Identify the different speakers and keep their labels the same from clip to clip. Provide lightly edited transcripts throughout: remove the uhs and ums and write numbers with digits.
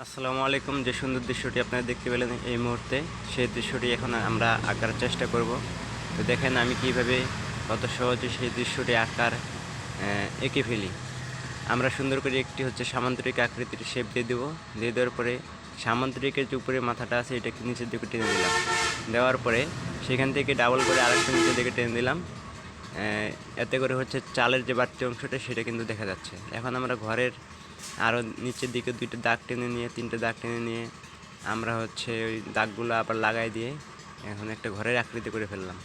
Speaker 1: আসসালামু আলাইকুম। যে সুন্দর দৃশ্যটি আপনারা দেখতে পেলেন এই মুহূর্তে, সেই দৃশ্যটি এখন আমরা আঁকার চেষ্টা করব। তো দেখেন আমি কিভাবে কত সহজে সেই দৃশ্যটি এঁকে ফেলি। আমরা সুন্দর করে একটি সামান্তরিক আকৃতির শেপ দিয়ে দেবো। দিয়ে দেওয়ার পরে সামান্তরিকের যে উপরে মাথাটা আছে এটাকে নিচের দিকে টেনে দিলাম। দেওয়ার পরে সেখান থেকে ডাবল করে আরেকটা নিচের দিকে টেনে দিলাম। এতে করে চালের যে বাড়তি অংশটা সেটা কিন্তু দেখা যাচ্ছে। এখন আমরা ঘরের আরও নিচের দিকে দুইটা দাগ টেনে নিয়ে, তিনটে দাগ টেনে নিয়ে আমরা ওই দাগগুলো আবার লাগাই দিয়ে এখন একটা ঘরের আকৃতি করে ফেললাম।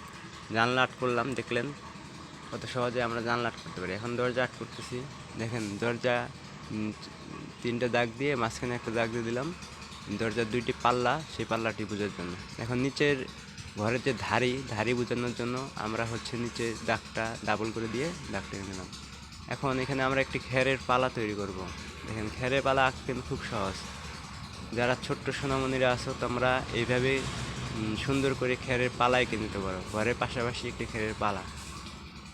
Speaker 1: জানলা আট করলাম, দেখলেন কত সহজে আমরা জানলা আট করতে পারি। এখন দরজা আট করতেছি, দেখেন দরজা তিনটে দাগ দিয়ে মাঝখানে একটা দাগ দিয়ে দিলাম দরজার দুইটি পাল্লা, সেই পাল্লাটি বোঝার জন্য। এখন নিচের ঘরের যে ধারি বোঝানোর জন্য আমরা নিচে দাগটা ডাবল করে দিয়ে দাগ টেনে নিলাম। এখন এখানে আমরা একটি খেরের পালা তৈরি করব। দেখেন খেরের পালা আঁকতে কিন্তু খুব সহজ। যারা ছোট্ট সোনামণিরা আছো তোমরা এইভাবে সুন্দর করে খেরের পালা এঁকে নিতে পারো, ঘরের পাশাপাশি একটি খেরের পালা।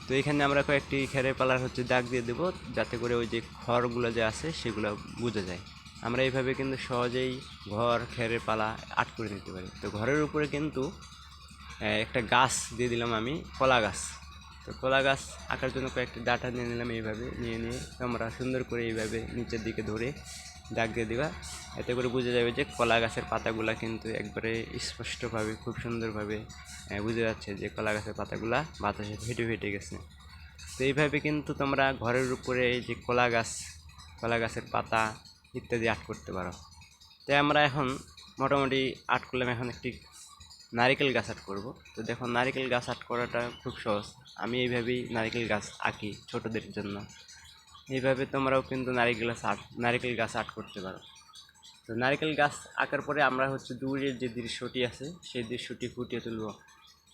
Speaker 1: তো এখানে আমরা কয়েকটি খেরের পালার দাগ দিয়ে দেবো, যাতে করে ওই যে খড়গুলো যে আছে সেগুলো বোঝা যায়। আমরা এইভাবে কিন্তু সহজেই ঘর খেরের পালা আট করে নিতে পারি। তো ঘরের উপরে কিন্তু একটা গাছ দিয়ে দিলাম আমি, কলা গাছ। তো কলা গাছ আঁকার জন্য কয়েকটি ডাঁটা নিয়ে নিলাম। এইভাবে নিয়ে আমরা সুন্দর করে এইভাবে নিচের দিকে ধরে দাগ দিয়ে দেওয়া। এতে করে বোঝা যাবে যে কলা গাছের পাতাগুলা কিন্তু একবারে স্পষ্টভাবে খুব সুন্দরভাবে বোঝা যাচ্ছে যে কলা গাছের পাতাগুলা বাতাসে ফেটে ফেটে গেছে। তো এইভাবে কিন্তু তোমরা ঘরের উপরে এই যে কলা গাছের পাতা ইত্যাদি আর্ট করতে পারো। তাই আমরা এখন মোটামুটি আর্ট করলাম। এখন একটি নারিকেল গাছ আর্ট করব। তো দেখো নারিকেল গাছ আর্ট করাটা খুব সহজ। আমি এইভাবেই নারিকেল গাছ আঁকি ছোটদের জন্য। এইভাবে তোমরাও কিন্তু নারিকেল গাছ আর্ট করতে পারো। তো নারিকেল গাছ আঁকার পরে আমরা দূরের যে দৃশ্যটি আছে সেই দৃশ্যটি ফুটিয়ে তুলব।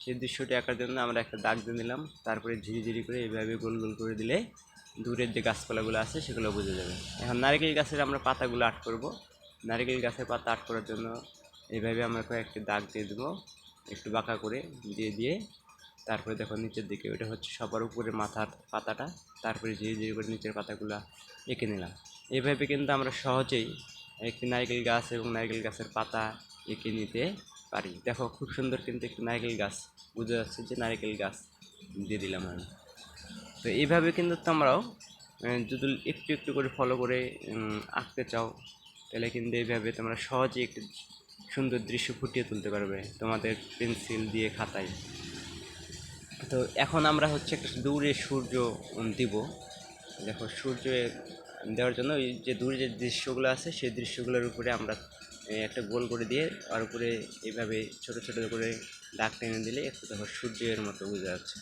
Speaker 1: সেই দৃশ্যটি আঁকার জন্য আমরা একটা দাগ দিয়ে নিলাম। তারপরে ঝিরি করে এইভাবে গোল গোল করে দিলে দূরের যে গাছপালাগুলো আছে সেগুলো বোঝা যাবে। এখন নারিকেল গাছের আমরা পাতাগুলো আর্ট করব। নারিকেল গাছের পাতা আর্ট করার জন্য এইভাবে আমরা কয়েকটি দাগ দিয়ে দেবো, একটু বাঁকা করে দিয়ে তারপরে দেখো নিচের দিকে ওইটা সবার উপরে মাথার পাতাটা, তারপরে ঝিরি করে নিচের পাতাগুলো এঁকে নিলাম। এইভাবে কিন্তু আমরা সহজেই একটি নারকেল গাছ এবং নারকেল গাছের পাতা এঁকে নিতে পারি। দেখো খুব সুন্দর কিন্তু একটি নারকেল গাছ বোঝা যাচ্ছে যে নারকেল গাছ দিয়ে দিলাম আমি। তো এইভাবে কিন্তু তোমরাও যদি একটু একটু করে ফলো করে আঁকতে চাও, তাহলে কিন্তু এইভাবে তোমরা সহজেই একটি সুন্দর দৃশ্য ফুটিয়ে তুলতে পারবে তোমাদের পেন্সিল দিয়ে খাতায়। তো এখন আমরা একটা দূরে সূর্য দিব। দেখো সূর্য দেওয়ার জন্য ওই যে দূরে যে দৃশ্যগুলো আছে সেই দৃশ্যগুলোর উপরে আমরা একটা গোল করে দিয়ে আর উপরে এইভাবে ছোটো ছোটো করে দাগ টেনে দিলে একটু দেখো সূর্যের মতো বোঝা যাচ্ছে।